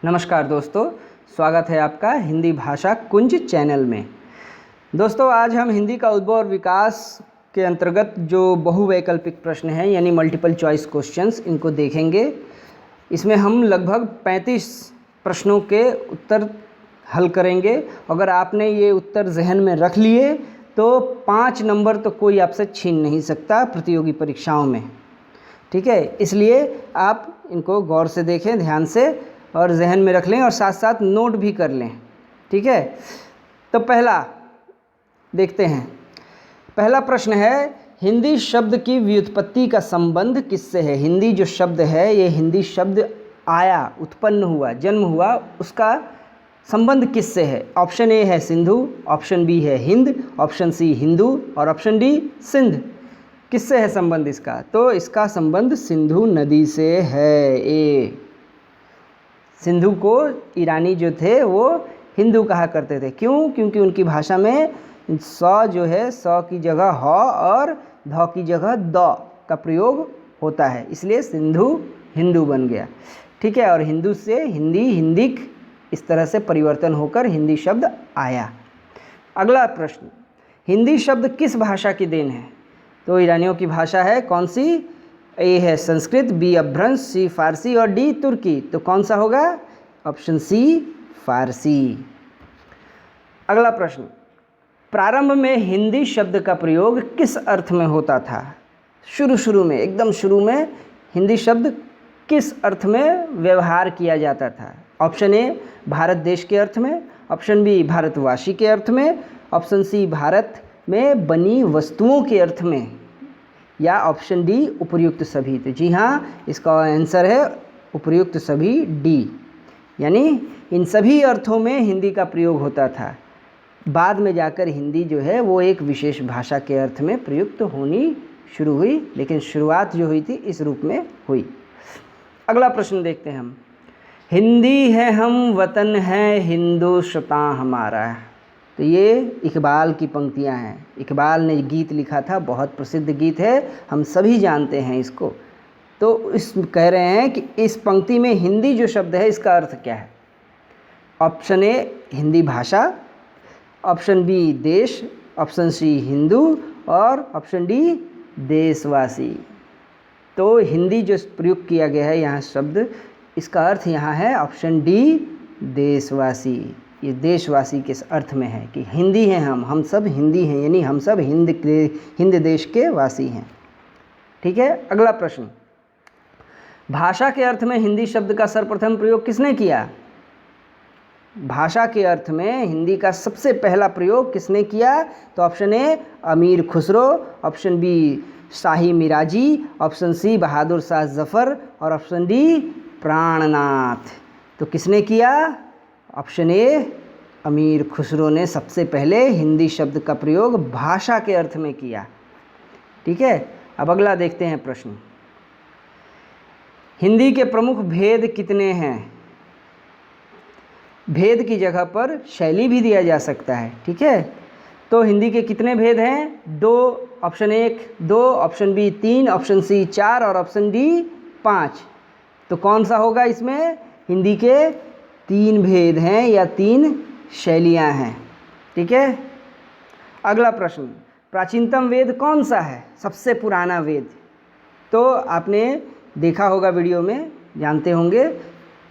नमस्कार दोस्तों, स्वागत है आपका हिंदी भाषा कुंज चैनल में। दोस्तों, आज हम हिंदी का उद्भव और विकास के अंतर्गत जो बहुवैकल्पिक प्रश्न हैं यानी मल्टीपल चॉइस क्वेश्चंस, इनको देखेंगे। इसमें हम लगभग 35 प्रश्नों के उत्तर हल करेंगे। अगर आपने ये उत्तर जहन में रख लिए तो 5 नंबर तो कोई आपसे छीन नहीं सकता प्रतियोगी परीक्षाओं में। ठीक है, इसलिए आप इनको गौर से देखें, ध्यान से, और जहन में रख लें और साथ साथ नोट भी कर लें। ठीक है, तो पहला देखते हैं। पहला प्रश्न है, हिंदी शब्द की व्युत्पत्ति का संबंध किससे है? हिंदी जो शब्द है, ये हिंदी शब्द आया, उत्पन्न हुआ, जन्म हुआ, उसका संबंध किससे है? ऑप्शन ए है सिंधु, ऑप्शन बी है हिंद, ऑप्शन सी हिंदू और ऑप्शन डी सिंध। किससे है संबंध इसका? तो इसका संबंध सिंधु नदी से है। ए, सिंधु को ईरानी जो थे वो हिंदू कहा करते थे। क्यों? क्योंकि उनकी भाषा में स जो है, स की जगह ह और ध की जगह द का प्रयोग होता है, इसलिए सिंधु हिंदू बन गया। ठीक है, और हिंदू से हिंदी, हिंदिक, इस तरह से परिवर्तन होकर हिंदी शब्द आया। अगला प्रश्न, हिंदी शब्द किस भाषा की देन है? तो ईरानियों की भाषा है। कौन सी? ए है संस्कृत, बी अपभ्रंश, सी फारसी और डी तुर्की। तो कौन सा होगा? ऑप्शन सी फारसी। अगला प्रश्न, प्रारंभ में हिंदी शब्द का प्रयोग किस अर्थ में होता था? शुरू में, एकदम शुरू में हिंदी शब्द किस अर्थ में व्यवहार किया जाता था? ऑप्शन ए भारत देश के अर्थ में, ऑप्शन बी भारतवासी के अर्थ में, ऑप्शन सी भारत में बनी वस्तुओं के अर्थ में, या ऑप्शन डी उपर्युक्त सभी। तो जी हाँ, इसका आंसर है उपर्युक्त सभी, डी। यानी इन सभी अर्थों में हिंदी का प्रयोग होता था। बाद में जाकर हिंदी जो है वो एक विशेष भाषा के अर्थ में प्रयुक्त होनी शुरू हुई, लेकिन शुरुआत जो हुई थी इस रूप में हुई। अगला प्रश्न देखते हैं हम। हिंदी है हम, वतन है हिंदुस्तान हमारा। तो ये इकबाल की पंक्तियां हैं। इकबाल ने गीत लिखा था, बहुत प्रसिद्ध गीत है, हम सभी जानते हैं इसको। तो इस कह रहे हैं कि इस पंक्ति में हिंदी जो शब्द है इसका अर्थ क्या है? ऑप्शन ए हिंदी भाषा, ऑप्शन बी देश, ऑप्शन सी हिंदू और ऑप्शन डी देशवासी। तो हिंदी जो प्रयोग किया गया है यहाँ शब्द, इसका अर्थ यहाँ है ऑप्शन डी देशवासी। ये देशवासी किस अर्थ में है कि हिंदी हैं हम सब हिंदी हैं, यानी हम सब हिंद देश के वासी हैं। ठीक है, अगला प्रश्न, भाषा के अर्थ में हिंदी शब्द का सर्वप्रथम प्रयोग किसने किया? भाषा के अर्थ में हिंदी का सबसे पहला प्रयोग किसने किया? तो ऑप्शन ए अमीर खुसरो, ऑप्शन बी शाही मिराजी, ऑप्शन सी बहादुर शाह जफर और ऑप्शन डी प्राणनाथ। तो किसने किया? ऑप्शन ए अमीर खुसरो ने सबसे पहले हिंदी शब्द का प्रयोग भाषा के अर्थ में किया। ठीक है, अब अगला देखते हैं प्रश्न, हिंदी के प्रमुख भेद कितने हैं? भेद की जगह पर शैली भी दिया जा सकता है। ठीक है, तो हिंदी के कितने भेद हैं? 2, option 1 2, option B 3, option C 4 और ऑप्शन डी 5। तो कौन सा होगा इसमें? हिंदी के 3 भेद हैं या 3 शैलियाँ हैं। ठीक है, अगला प्रश्न, प्राचीनतम वेद कौन सा है? सबसे पुराना वेद? तो आपने देखा होगा वीडियो में, जानते होंगे।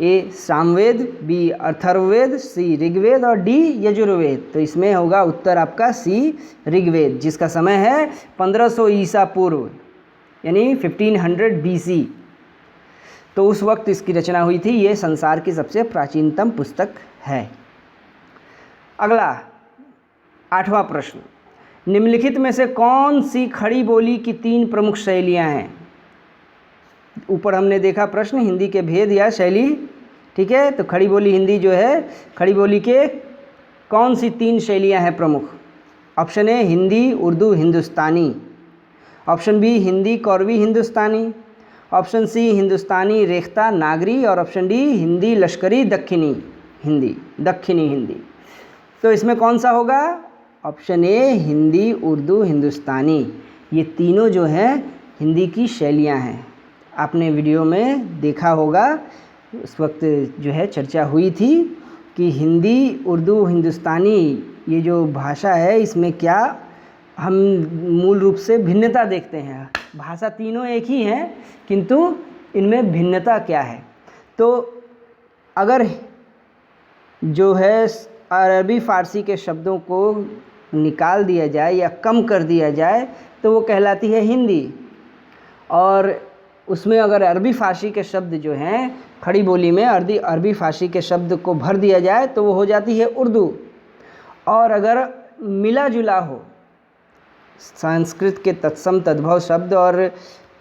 ए सामवेद, बी अथर्ववेद, सी ऋग्वेद और डी यजुर्वेद। तो इसमें होगा उत्तर आपका सी ऋग्वेद, जिसका समय है 1500 ईसा पूर्व, यानी 1500 BC। तो उस वक्त इसकी रचना हुई थी। ये संसार की सबसे प्राचीनतम पुस्तक है। अगला 8वां प्रश्न, निम्नलिखित में से कौन सी खड़ी बोली की 3 प्रमुख शैलियाँ हैं? ऊपर हमने देखा प्रश्न, हिंदी के भेद या शैली। ठीक है, तो खड़ी बोली हिंदी जो है, खड़ी बोली के कौन सी 3 शैलियाँ हैं प्रमुख? Option A Hindi Urdu Hindustani, option B Hindi Kauravi Hindustani, option C Hindustani Rekhta Nagari और ऑप्शन डी हिंदी लश्करी दक्षिणी हिंदी। तो इसमें कौन सा होगा? ऑप्शन ए हिंदी उर्दू हिंदुस्तानी। ये तीनों जो हैं हिंदी की शैलियाँ हैं। आपने वीडियो में देखा होगा उस वक्त जो है चर्चा हुई थी कि हिंदी, उर्दू, हिंदुस्तानी ये जो भाषा है इसमें क्या हम मूल रूप से भिन्नता देखते हैं। भाषा तीनों एक ही हैं किंतु इनमें भिन्नता क्या है। तो अगर जो है अरबी फ़ारसी के शब्दों को निकाल दिया जाए या कम कर दिया जाए तो वो कहलाती है हिंदी, और उसमें अगर अरबी फ़ारसी के शब्द जो हैं खड़ी बोली में अरबी फ़ारसी के शब्द को भर दिया जाए तो वो हो जाती है उर्दू। और अगर मिला जुला हो संस्कृत के तत्सम तद्भव शब्द और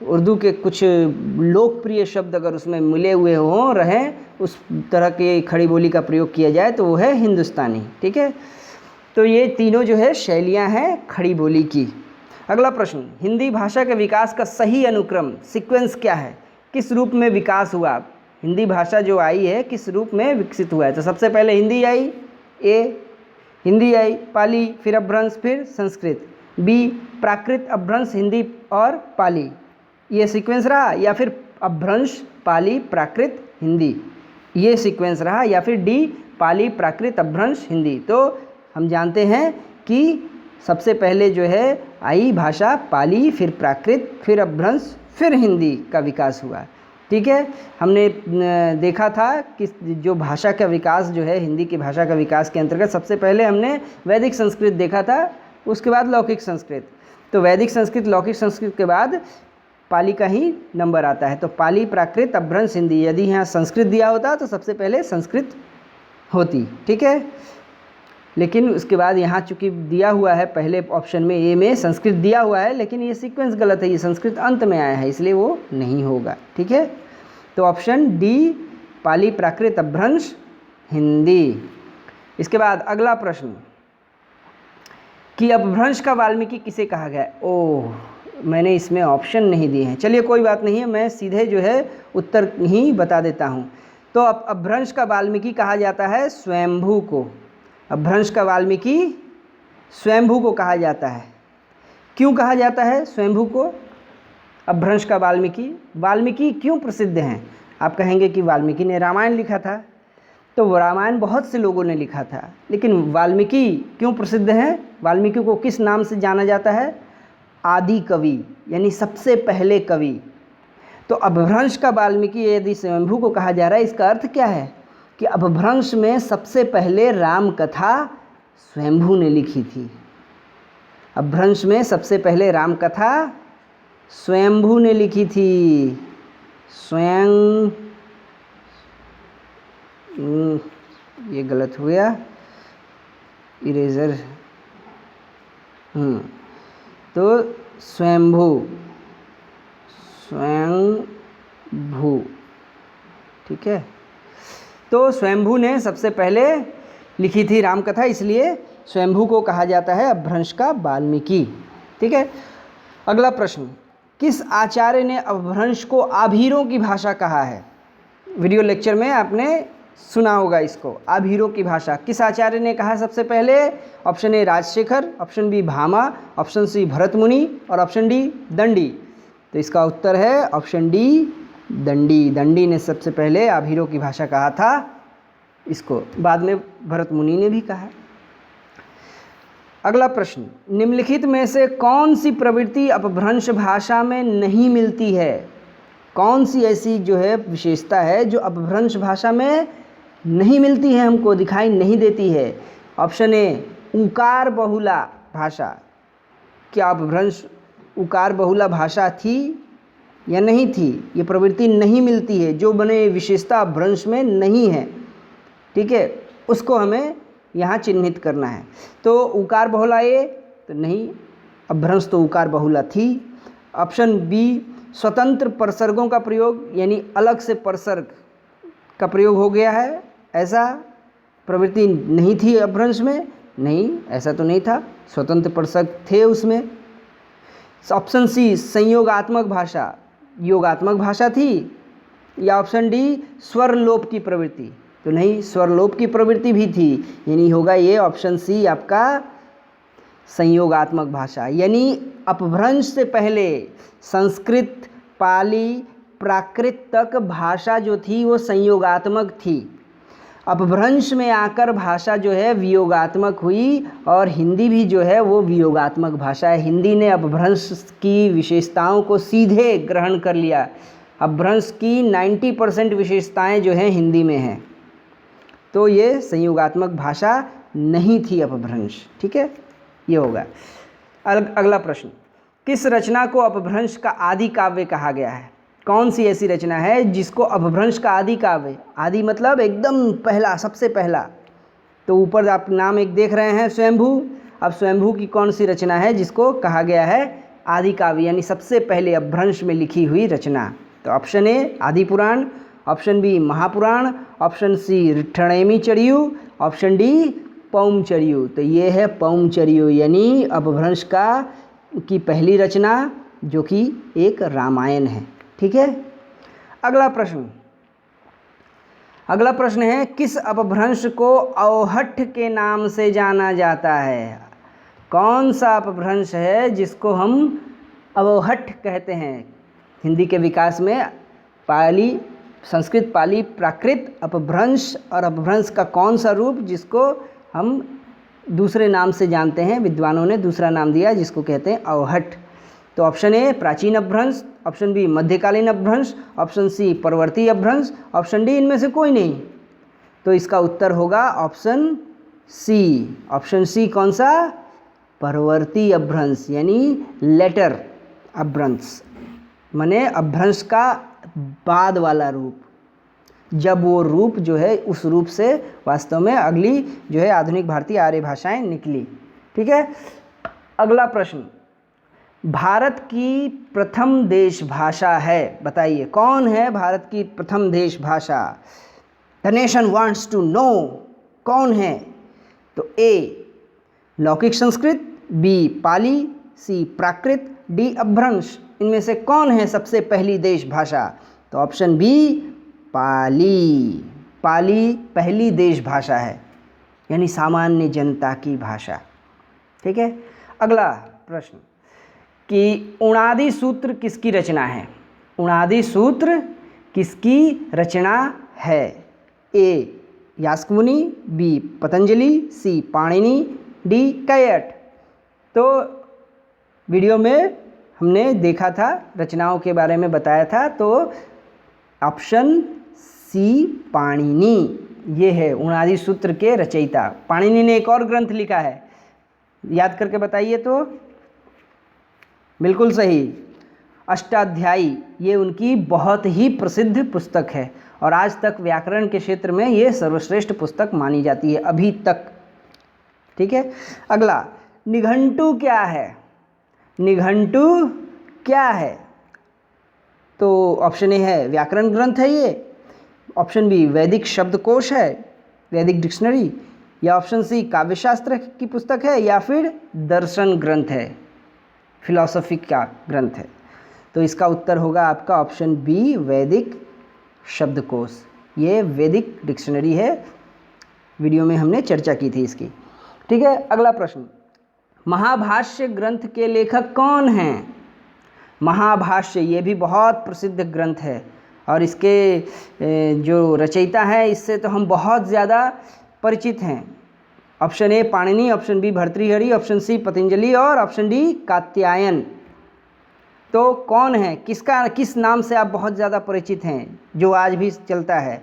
उर्दू के कुछ लोकप्रिय शब्द अगर उसमें मिले हुए हों रहें, उस तरह के खड़ी बोली का प्रयोग किया जाए तो वो है हिंदुस्तानी। ठीक है, तो ये तीनों जो है शैलियाँ हैं खड़ी बोली की। अगला प्रश्न, हिंदी भाषा के विकास का सही अनुक्रम सीक्वेंस क्या है? किस रूप में विकास हुआ? हिंदी भाषा जो आई है किस रूप में विकसित हुआ है? तो सबसे पहले हिंदी आई, हिंदी आई, पाली, फिर अपभ्रंश, फिर संस्कृत। बी, प्राकृत, अपभ्रंश, हिंदी और पाली, ये सीक्वेंस रहा, या फिर अपभ्रंश, पाली, प्राकृत, हिंदी, ये सीक्वेंस रहा, या फिर डी, पाली, प्राकृत, अपभ्रंश, हिंदी। तो हम जानते हैं कि सबसे पहले जो है आई भाषा पाली, फिर प्राकृत, फिर अपभ्रंश, फिर हिंदी का विकास हुआ। ठीक है, हमने देखा था कि जो भाषा का विकास जो है हिंदी की भाषा का विकास के अंतर्गत सबसे पहले हमने वैदिक संस्कृत देखा था, उसके बाद लौकिक संस्कृत। तो वैदिक संस्कृत, लौकिक संस्कृत के बाद पाली का ही नंबर आता है। तो पाली, प्राकृत, अपभ्रंश, हिंदी। यदि यहाँ संस्कृत दिया होता तो सबसे पहले संस्कृत होती। ठीक है, लेकिन उसके बाद यहाँ चूँकि दिया हुआ है पहले ऑप्शन में ए में संस्कृत दिया हुआ है, लेकिन ये सीक्वेंस गलत है, ये संस्कृत अंत में आया है इसलिए वो नहीं होगा। ठीक है, तो ऑप्शन डी, पाली, प्राकृत, अपभ्रंश, हिंदी। इसके बाद अगला प्रश्न कि अपभ्रंश का वाल्मीकि किसे कहा गया? ओह, मैंने इसमें ऑप्शन नहीं दिए हैं। चलिए कोई बात नहीं है, मैं सीधे जो है उत्तर ही बता देता हूँ। तो अपभ्रंश का वाल्मीकि कहा जाता है स्वयंभू को। अपभ्रंश का वाल्मीकि स्वयंभू को कहा जाता है। क्यों कहा जाता है स्वयंभू को अपभ्रंश का वाल्मीकि? वाल्मीकि क्यों प्रसिद्ध हैं? आप कहेंगे कि वाल्मीकि ने रामायण लिखा था, तो रामायण बहुत से लोगों ने लिखा था, लेकिन वाल्मीकि क्यों प्रसिद्ध हैं? वाल्मीकि को किस नाम से जाना जाता है? आदि कवि, यानी सबसे पहले कवि। तो अपभ्रंश का वाल्मीकि यदि स्वयंभू को कहा जा रहा है, इसका अर्थ क्या है कि अपभ्रंश में सबसे पहले राम कथा स्वयंभू ने लिखी थी। अपभ्रंश में सबसे पहले राम कथा स्वयंभू ने लिखी थी। ये गलत हो गया, इरेजर। तो स्वयंभू, ठीक है। तो स्वयंभू ने सबसे पहले लिखी थी रामकथा, इसलिए स्वयंभू को कहा जाता है अपभ्रंश का वाल्मीकि। ठीक है, अगला प्रश्न, किस आचार्य ने अपभ्रंश को आभीरों की भाषा कहा है? वीडियो लेक्चर में आपने सुना होगा इसको, आभीरों की भाषा। किस आचार्य ने कहा सबसे पहले? Option A Rajashekhar, option B Bhama, option C Bharat Muni और ऑप्शन डी दंडी। तो इसका उत्तर है ऑप्शन डी दंडी। दंडी ने सबसे पहले आभीरों की भाषा कहा था इसको, बाद में भरत मुनि ने भी कहा। अगला प्रश्न, निम्नलिखित में से कौन सी प्रवृत्ति अपभ्रंश भाषा में नहीं मिलती है? कौन सी ऐसी जो है विशेषता है जो अपभ्रंश भाषा में नहीं मिलती है, हमको दिखाई नहीं देती है? ऑप्शन ए उकार बहुला भाषा। क्या अपभ्रंश उकार बहुला भाषा थी या नहीं थी? ये प्रवृत्ति नहीं मिलती है, जो बने विशेषता अपभ्रंश में नहीं है। ठीक है, उसको हमें यहाँ चिन्हित करना है। तो उकार बहुला ए तो नहीं, अपभ्रंश तो उकार बहुला थी। ऑप्शन बी स्वतंत्र परसर्गों का प्रयोग, यानी अलग से परसर्ग का प्रयोग हो गया है, ऐसा प्रवृत्ति नहीं थी अपभ्रंश में। नहीं, ऐसा तो नहीं था, स्वतंत्र परसर्ग थे उसमें। ऑप्शन सी संयोगात्मक भाषा, योगात्मक भाषा थी। या ऑप्शन डी स्वर लोप की प्रवृत्ति, तो नहीं, स्वर लोप की प्रवृत्ति भी थी, यानी होगा ये ऑप्शन सी आपका संयोगात्मक भाषा। यानी अपभ्रंश से पहले संस्कृत, पाली, प्राकृत तक भाषा जो थी वो संयोगात्मक थी। अपभ्रंश में आकर भाषा जो है वियोगात्मक हुई और हिंदी भी जो है वो वियोगात्मक भाषा है। हिंदी ने अपभ्रंश की विशेषताओं को सीधे ग्रहण कर लिया। अपभ्रंश की 90% विशेषताएं जो हैं हिंदी में हैं, तो ये संयोगात्मक भाषा नहीं थी अपभ्रंश। ठीक है, ये होगा। अगला प्रश्न, किस रचना को अपभ्रंश का आदि काव्य कहा गया है? कौन सी ऐसी रचना है जिसको अपभ्रंश का आदि काव्य, आदि मतलब एकदम पहला, सबसे पहला, तो ऊपर आप नाम एक देख रहे हैं स्वयंभू। अब स्वयंभू की कौन सी रचना है जिसको कहा गया है आदि काव्य, यानी सबसे पहले अपभ्रंश में लिखी हुई रचना? तो option A Adi Purana, option B Mahapurana, option C Ritthanemichariu, option D Paumachariu. तो ये है पौमचर्यु, यानी अपभ्रंश की पहली रचना जो कि एक रामायण है। ठीक है, अगला प्रश्न है, किस अपभ्रंश को अवहट्ठ के नाम से जाना जाता है? कौन सा अपभ्रंश है जिसको हम अवहट्ठ कहते हैं? हिंदी के विकास में पाली, संस्कृत, पाली, प्राकृत, अपभ्रंश और अपभ्रंश का कौन सा रूप जिसको हम दूसरे नाम से जानते हैं? विद्वानों ने दूसरा नाम दिया जिसको कहते हैं अवहट्ठ। तो ऑप्शन ए प्राचीन अपभ्रंश, ऑप्शन बी मध्यकालीन अपभ्रंश, ऑप्शन सी परवर्ती अपभ्रंश, ऑप्शन डी इनमें से कोई नहीं। तो इसका उत्तर होगा ऑप्शन सी। ऑप्शन सी कौन सा? परवर्ती अपभ्रंश, यानी लेटर अपभ्रंश, माने अपभ्रंश का बाद वाला रूप, जब वो रूप जो है उस रूप से वास्तव में अगली जो है आधुनिक भारतीय आर्य भाषाएं निकली। ठीक है, अगला प्रश्न, भारत की प्रथम देश भाषा है, बताइए कौन है भारत की प्रथम देश भाषा? The nation wants to know कौन है? तो ए लौकिक Sanskrit, B Pali, C Prakrit, D Apabhramsha. इनमें से कौन है सबसे पहली देश भाषा? तो ऑप्शन बी पाली। पाली पहली देश भाषा है, यानी सामान्य जनता की भाषा। ठीक है, अगला प्रश्न कि उणादि सूत्र किसकी रचना है? उणादि सूत्र किसकी रचना है? ए यास्कमुनि, बी पतंजलि, सी पाणिनि, डी कैयट। तो वीडियो में हमने देखा था, रचनाओं के बारे में बताया था, तो ऑप्शन सी पाणिनि ये है उणादि सूत्र के रचयिता। पाणिनि ने एक और ग्रंथ लिखा है, याद करके बताइए। तो बिल्कुल सही, अष्टाध्यायी, ये उनकी बहुत ही प्रसिद्ध पुस्तक है और आज तक व्याकरण के क्षेत्र में ये सर्वश्रेष्ठ पुस्तक मानी जाती है अभी तक। ठीक है, अगला, निघंटु क्या है? निघंटु क्या है? तो ऑप्शन ए है व्याकरण ग्रंथ है ये, ऑप्शन बी वैदिक शब्दकोश है, वैदिक डिक्शनरी, या ऑप्शन सी काव्यशास्त्र की पुस्तक है, या फिर दर्शन ग्रंथ है, फिलॉसफी का ग्रंथ है। तो इसका उत्तर होगा आपका ऑप्शन बी वैदिक शब्दकोश। ये वैदिक डिक्शनरी है, वीडियो में हमने चर्चा की थी इसकी। ठीक है, अगला प्रश्न, महाभाष्य ग्रंथ के लेखक कौन हैं? महाभाष्य ये भी बहुत प्रसिद्ध ग्रंथ है और इसके जो रचयिता है इससे तो हम बहुत ज़्यादा परिचित हैं। Option A Panini, option B Bhartrihari, option C Patanjali और ऑप्शन डी कात्यायन। तो कौन है, किस नाम से आप बहुत ज़्यादा परिचित हैं जो आज भी चलता है?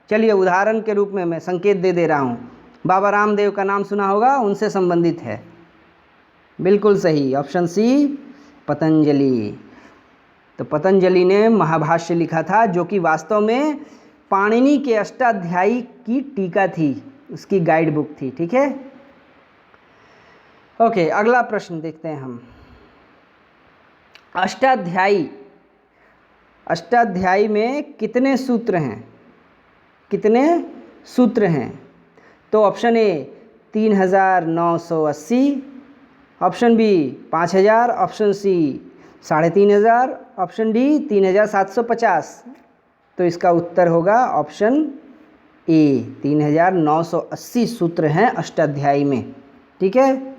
चलिए उदाहरण के रूप में मैं संकेत दे रहा हूँ, बाबा रामदेव का नाम सुना होगा, उनसे संबंधित है। बिल्कुल सही, ऑप्शन सी पतंजलि। तो पतंजलि ने महाभाष्य लिखा था जो कि वास्तव में पाणिनि के अष्टाध्यायी की टीका थी, उसकी गाइड बुक थी। ठीक है, ओके, अगला प्रश्न देखते हैं हम। अष्टाध्यायी में कितने सूत्र हैं? कितने सूत्र हैं? तो option A 3980, option B 5000, option C 3500, option D 3750। तो इसका उत्तर होगा ऑप्शन ए 3980 सूत्र हैं अष्टाध्यायी में। ठीक है,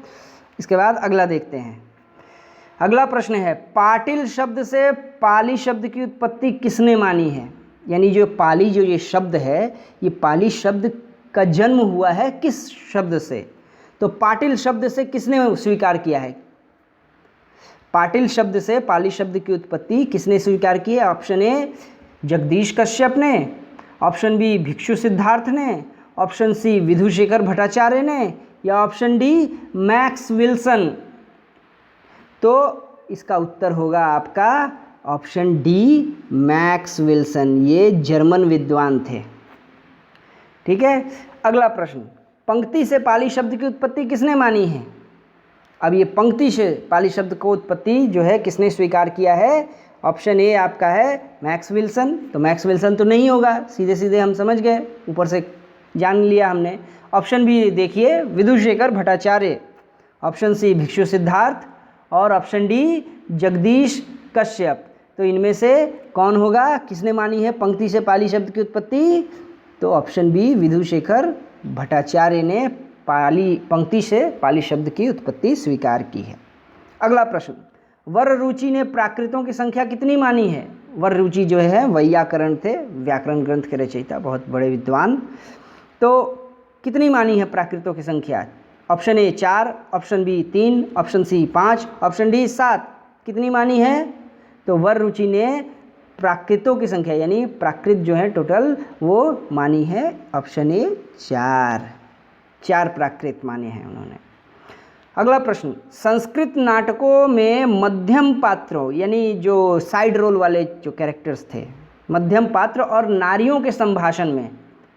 इसके बाद अगला देखते हैं। अगला प्रश्न है, पाटिल शब्द से पाली शब्द की उत्पत्ति किसने मानी है? यानी जो पाली जो ये शब्द है, ये पाली शब्द का जन्म हुआ है किस शब्द से? तो पाटिल शब्द से किसने स्वीकार किया है? पाटिल शब्द से पाली शब्द की उत्पत्ति किसने स्वीकार की है? ऑप्शन ए जगदीश कश्यप ने, ऑप्शन बी भिक्षु सिद्धार्थ ने, ऑप्शन सी विधुशेखर भट्टाचार्य ने, या ऑप्शन डी मैक्स विल्सन। तो इसका उत्तर होगा आपका ऑप्शन डी मैक्स विल्सन। ये जर्मन विद्वान थे। ठीक है, अगला प्रश्न, पंक्ति से पाली शब्द की उत्पत्ति किसने मानी है? अब ये पंक्ति से पाली शब्द को उत्पत्ति जो है किसने स्वीकार किया है? ऑप्शन ए आपका है मैक्स विल्सन। तो मैक्स विल्सन तो नहीं होगा, सीधे सीधे हम समझ गए, ऊपर से जान लिया हमने। ऑप्शन बी देखिए विधुशेखर भट्टाचार्य, ऑप्शन सी भिक्षु सिद्धार्थ, और ऑप्शन डी जगदीश कश्यप। तो इनमें से कौन होगा, किसने मानी है पंक्ति से पाली शब्द की उत्पत्ति? तो ऑप्शन बी विधुशेखर भट्टाचार्य ने पंक्ति से पाली शब्द की उत्पत्ति स्वीकार की है। अगला प्रश्न, वर रुचि ने प्राकृतों की संख्या कितनी मानी है? वर रुचि जो है वैयाकरण थे, व्याकरण ग्रंथ के रचयिता, बहुत बड़े विद्वान। तो कितनी मानी है प्राकृतों की संख्या? Option A 4, option B 3, option C 5, option D 7। कितनी मानी है? तो वर रुचि ने प्राकृतों की संख्या यानी प्राकृत जो है टोटल वो मानी है ऑप्शन ए 4 प्राकृत माने हैं उन्होंने। अगला प्रश्न, संस्कृत नाटकों में मध्यम पात्रों यानी जो साइड रोल वाले जो कैरेक्टर्स थे, मध्यम पात्र और नारियों के संभाषण में,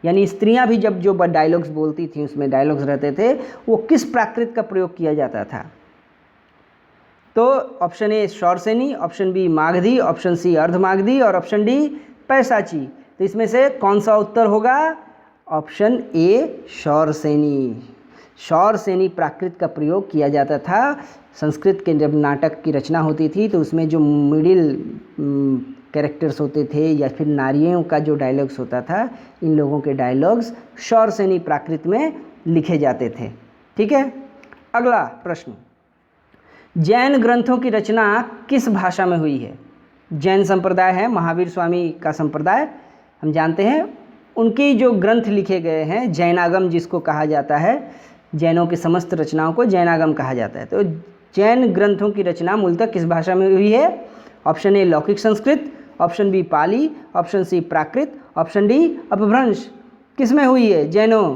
यानी स्त्रियां भी जब जो डायलॉग्स बोलती थी उसमें डायलॉग्स रहते थे, वो किस प्राकृत का प्रयोग किया जाता था? तो option A Shauraseni, option B Magadhi, option C Ardhamagadhi और ऑप्शन डी पैसाची। तो इसमें से कौन सा उत्तर होगा? Option A Shauraseni. शौरसेनी प्राकृत का प्रयोग किया जाता था। संस्कृत के जब नाटक की रचना होती थी तो उसमें जो मिडिल कैरेक्टर्स होते थे या फिर नारियों का जो डायलॉग्स होता था, इन लोगों के डायलॉग्स शौरसेनी प्राकृत में लिखे जाते थे। ठीक है, अगला प्रश्न, जैन ग्रंथों की रचना किस भाषा में हुई है? जैन संप्रदाय है, महावीर स्वामी का संप्रदाय हम जानते हैं, उनकी जो ग्रंथ लिखे गए हैं जैनागम जिसको कहा जाता है, जैनों की समस्त रचनाओं को जैनागम कहा जाता है। तो जैन ग्रंथों की रचना मूलतः किस भाषा में हुई है? ऑप्शन ए लौकिक संस्कृत, ऑप्शन बी पाली, ऑप्शन सी प्राकृत, ऑप्शन डी अपभ्रंश। किस में हुई है जैनों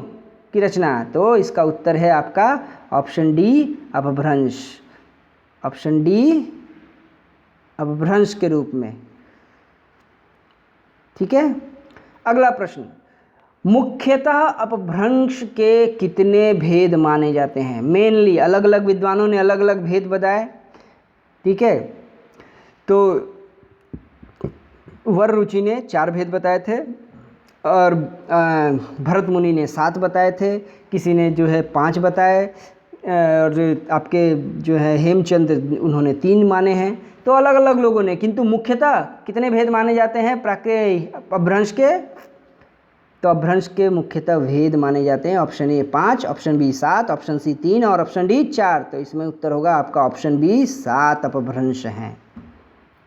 की रचना? तो इसका उत्तर है आपका ऑप्शन डी अपभ्रंश। ऑप्शन डी अपभ्रंश के रूप में। ठीक है, अगला प्रश्न, मुख्यतः अपभ्रंश के कितने भेद माने जाते हैं? मेनली अलग अलग विद्वानों ने अलग अलग भेद बताए। ठीक है, तो वर रुचि ने 4 भेद बताए थे और भरत मुनि ने 7 बताए थे, किसी ने जो है 5 बताए, और आपके जो है हेमचंद उन्होंने 3 माने हैं। तो अलग अलग लोगों ने, किंतु मुख्यतः कितने भेद माने जाते हैं अपभ्रंश के? तो अपभ्रंश के मुख्यतः भेद माने जाते हैं option A 5, option B 7, option C 3 और ऑप्शन डी 4। तो इसमें उत्तर होगा आपका ऑप्शन बी 7 अपभ्रंश हैं।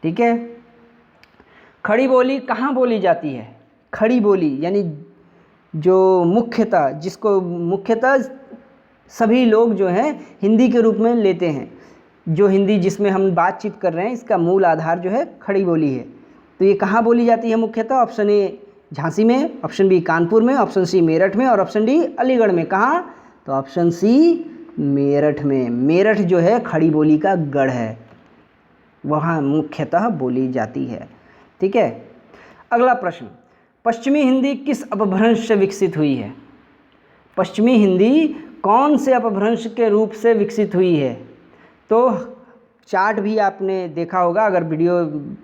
ठीक है, खड़ी बोली कहाँ बोली जाती है? खड़ी बोली यानी जो मुख्यतः, जिसको मुख्यतः सभी लोग जो हैं हिंदी के रूप में लेते हैं, जो हिंदी जिसमें हम बातचीत कर रहे हैं इसका मूल आधार जो है खड़ी बोली है। तो ये कहाँ बोली जाती है मुख्यतः? ऑप्शन ए झांसी में, ऑप्शन बी कानपुर में, ऑप्शन सी मेरठ में और ऑप्शन डी अलीगढ़ में। कहाँ? तो ऑप्शन सी मेरठ में। मेरठ जो है खड़ी बोली का गढ़ है, वहाँ मुख्यतः बोली जाती है। ठीक है, अगला प्रश्न, पश्चिमी हिंदी किस अपभ्रंश से विकसित हुई है? पश्चिमी हिंदी कौन से अपभ्रंश के रूप से विकसित हुई है? तो चार्ट भी आपने देखा होगा, अगर वीडियो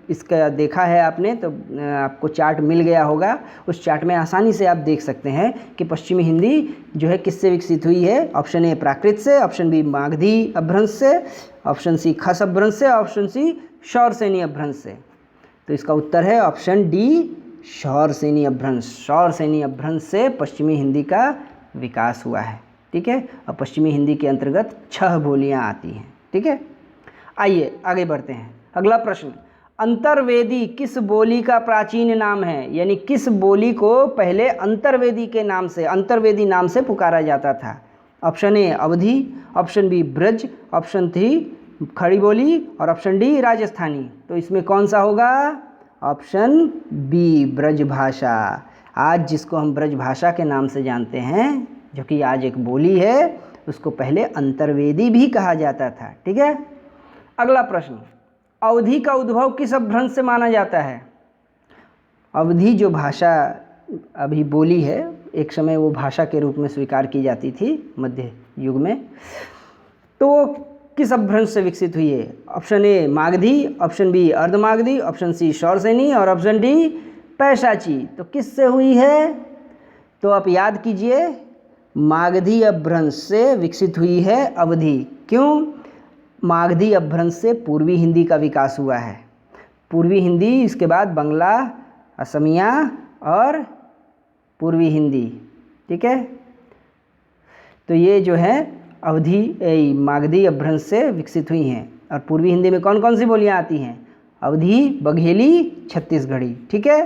इसका देखा है आपने तो आपको चार्ट मिल गया होगा। उस चार्ट में आसानी से आप देख सकते हैं कि पश्चिमी हिंदी जो है किससे विकसित हुई है। ऑप्शन ए प्राकृत से, ऑप्शन बी मागधी अपभ्रंश से, ऑप्शन सी खस अपभ्रंश से, ऑप्शन सी शौरसेनी अपभ्रंश से। तो इसका उत्तर है ऑप्शन डी शौरसेनी अपभ्रंश। शौरसेनी अपभ्रंश से पश्चिमी हिंदी का विकास हुआ है। ठीक है, और पश्चिमी हिंदी के अंतर्गत 6 बोलियां आती हैं। ठीक है, आइए आगे बढ़ते हैं। अगला प्रश्न, अंतर्वेदी किस बोली का प्राचीन नाम है? यानी किस बोली को पहले अंतर्वेदी के नाम से, अंतर्वेदी नाम से पुकारा जाता था? Option A Awadhi, option B Braj, option C Khadi Boli और ऑप्शन डी राजस्थानी। तो इसमें कौन सा होगा? ऑप्शन बी ब्रज भाषा। आज जिसको हम ब्रज भाषा के नाम से जानते हैं, जो कि आज एक बोली है, उसको पहले अंतर्वेदी भी कहा जाता था। ठीक है। अगला प्रश्न, अवधी का उद्भव किस अपभ्रंश से माना जाता है? अवधी जो भाषा अभी बोली है, एक समय वो भाषा के रूप में स्वीकार की जाती थी मध्य युग में, तो किस अपभ्रंश से विकसित हुई है? Option A Magadhi, option B Ardhamagadhi, option C Shauraseni और ऑप्शन डी पैशाची। तो किससे हुई है? तो आप याद कीजिए, मागधी अपभ्रंश से विकसित हुई है अवधी। क्यों? मागधी अपभ्रंश से पूर्वी हिंदी का विकास हुआ है। पूर्वी हिंदी, इसके बाद बंगला, असमिया और पूर्वी हिंदी। ठीक है। तो ये जो है अवधी मागधी अपभ्रंश से विकसित हुई हैं। और पूर्वी हिंदी में कौन कौन सी बोलियां आती हैं? अवधी, बघेली, छत्तीसगढ़ी। ठीक है।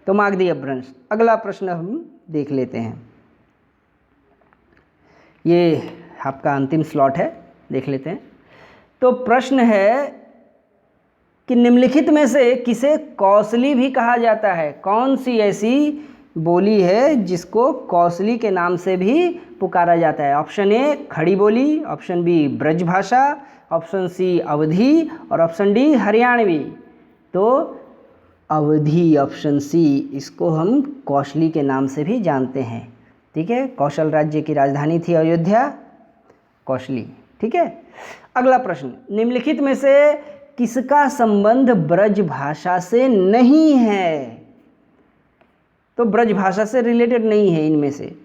तो मागधी अपभ्रंश। अगला प्रश्न हम देख लेते हैं, ये आपका अंतिम स्लॉट है, देख लेते हैं। तो प्रश्न है कि निम्नलिखित में से किसे कौशली भी कहा जाता है? कौन सी ऐसी बोली है जिसको कौशली के नाम से भी पुकारा जाता है? ऑप्शन ए खड़ी बोली, ऑप्शन बी ब्रज भाषा, ऑप्शन सी अवधी और ऑप्शन डी हरियाणवी। तो अवधी ऑप्शन सी, इसको हम कौशली के नाम से भी जानते हैं। ठीक है। कौशल राज्य की राजधानी थी अयोध्या, कौशली। ठीक है। अगला प्रश्न, निम्नलिखित में से किसका संबंध ब्रज भाषा से नहीं है? तो ब्रज भाषा से रिलेटेड नहीं है इनमें से।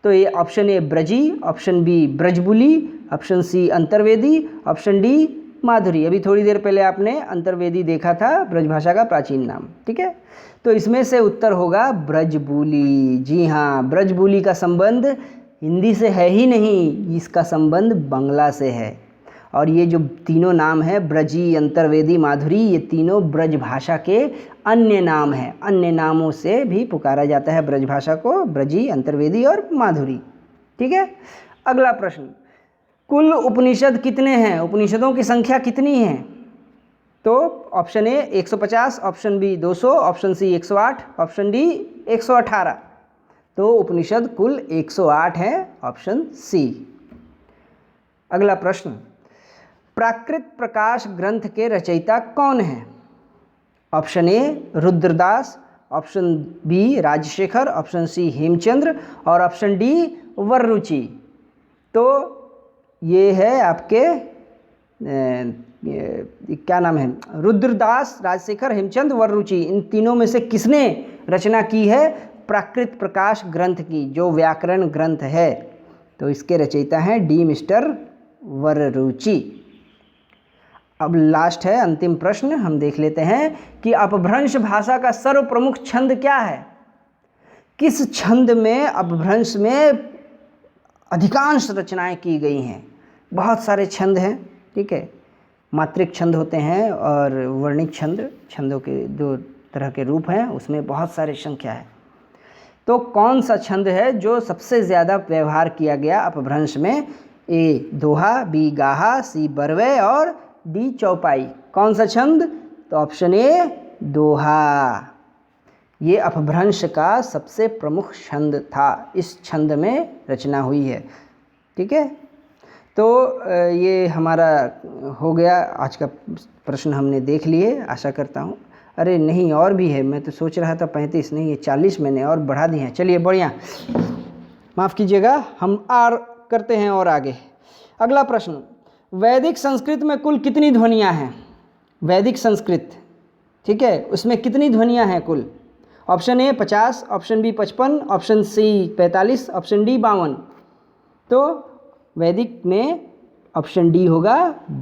तो ये option A Braji, option B Brajbuli, option C Antarvedi, option D Madhuri. अभी थोड़ी देर पहले आपने अंतर्वेदी देखा था, ब्रज भाषा का प्राचीन नाम। ठीक है। तो इसमें से उत्तर होगा ब्रजबुली। जी हाँ, ब्रजबुली का संबंध हिंदी से है ही नहीं, इसका संबंध बंगला से है। और ये जो तीनों नाम है, ब्रजी, अंतर्वेदी, माधुरी, ये तीनों ब्रज भाषा के अन्य नाम हैं। अन्य नामों से भी पुकारा जाता है ब्रज भाषा को, ब्रजी, अंतर्वेदी और माधुरी। ठीक है। अगला प्रश्न, कुल उपनिषद कितने हैं? उपनिषदों की संख्या कितनी है? तो option A 150, option B 200, option C 108, option D 118। तो उपनिषद कुल 108 हैं, ऑप्शन सी। अगला प्रश्न, प्राकृत प्रकाश ग्रंथ के रचयिता कौन हैं? Option A Rudradas, option B Rajshekhar, option C Hemchandra और ऑप्शन डी वररुचि। तो ये है आपके क्या नाम है? रुद्रदास, राजशेखर, हेमचंद, वररुचि। इन तीनों में से किसने रचना की है प्राकृत प्रकाश ग्रंथ की, जो व्याकरण ग्रंथ है? तो इसके रचयिता हैं डी मिस्टर वररुचि। अब लास्ट है, अंतिम प्रश्न हम देख लेते हैं कि अपभ्रंश भाषा का सर्व प्रमुख छंद क्या है? किस छंद में, अपभ्रंश में अधिकांश रचनाएं की गई हैं? बहुत सारे छंद हैं। ठीक है। मात्रिक छंद होते हैं और वर्णिक छंद, छंदों के दो तरह के रूप हैं, उसमें बहुत सारे संख्या है। तो कौन सा छंद है जो सबसे ज़्यादा व्यवहार किया गया अपभ्रंश में? ए दोहा, बी गाहा, सी बरवे और डी चौपाई। कौन सा छंद? तो ऑप्शन ए दोहा। ये अपभ्रंश का सबसे प्रमुख छंद था, इस छंद में रचना हुई है। ठीक है। तो ये हमारा हो गया, आज का प्रश्न हमने देख लिए, आशा करता हूँ। अरे नहीं, और भी है, मैं तो सोच रहा था 35, नहीं ये 40 मैंने और बढ़ा दी हैं। चलिए बढ़िया, माफ़ कीजिएगा, हम करते हैं और आगे। अगला प्रश्न, वैदिक संस्कृत में कुल कितनी ध्वनियाँ हैं? वैदिक संस्कृत, ठीक है, उसमें कितनी ध्वनियाँ हैं कुल? Option A 50, option B 55, option C 45, option D 52। तो वैदिक में ऑप्शन डी होगा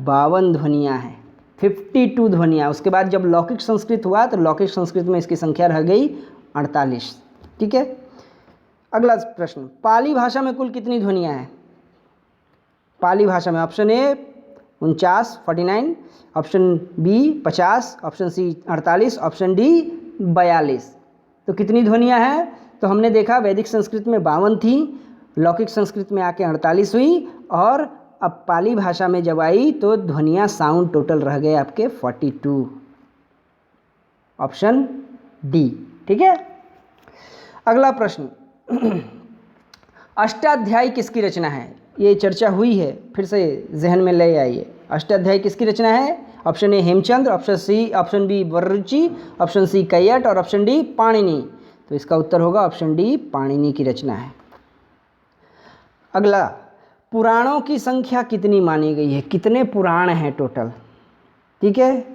52 ध्वनियाँ हैं, 52 ध्वनियाँ। उसके बाद जब लौकिक संस्कृत हुआ तो लौकिक संस्कृत में इसकी संख्या रह गई 48। ठीक है। अगला प्रश्न, पाली भाषा में कुल कितनी ध्वनियाँ हैं? पाली भाषा में option A 49, 49, option B 50, option C 48, option D 42। तो कितनी ध्वनियाँ हैं? तो हमने देखा वैदिक संस्कृत में 52 थी, लौकिक संस्कृत में आके 48 हुई, और अब पाली भाषा में जब आई तो ध्वनियाँ साउंड टोटल रह गए आपके 42, ऑप्शन डी। ठीक है। अगला प्रश्न, अष्टाध्यायी किसकी रचना है? ये चर्चा हुई है, फिर से जहन में ले आइए। अष्टाध्यायी किसकी रचना है? Option A Hemachandra, option B Vararuchi, option C Kaiyata और ऑप्शन डी पाणिनि। तो इसका उत्तर होगा ऑप्शन डी, पाणिनि की रचना है। अगला, पुराणों की संख्या कितनी मानी गई है? कितने पुराण हैं टोटल? ठीक है।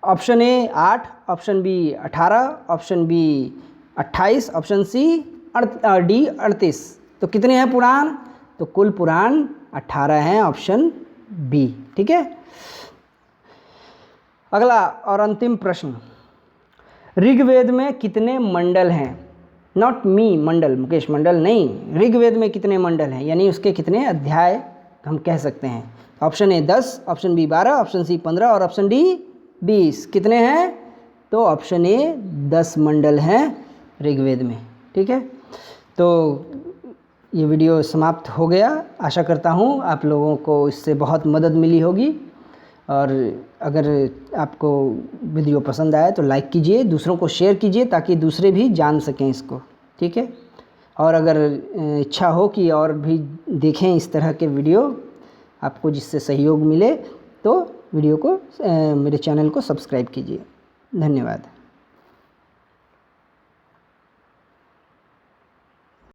Option A 8, option B 18, option B 28, option C D 38। तो कितने हैं पुराण? तो कुल पुराण 18 हैं, ऑप्शन बी। ठीक है। अगला और अंतिम प्रश्न, ऋग्वेद में कितने मंडल हैं? नॉट मी मंडल, मुकेश मंडल नहीं, ऋग्वेद में कितने मंडल हैं, यानी उसके कितने अध्याय हम कह सकते हैं? Option A 10, option B 12, option C 15 और ऑप्शन डी 20। कितने हैं? तो ऑप्शन ए 10 मंडल हैं ऋग्वेद में। ठीक है। तो ये वीडियो समाप्त हो गया। आशा करता हूँ आप लोगों को इससे बहुत मदद मिली होगी, और अगर आपको वीडियो पसंद आया तो लाइक कीजिए, दूसरों को शेयर कीजिए ताकि दूसरे भी जान सकें इसको। ठीक है। और अगर इच्छा हो कि और भी देखें इस तरह के वीडियो आपको जिससे सहयोग मिले, तो वीडियो को मेरे चैनल को सब्सक्राइब कीजिए। धन्यवाद।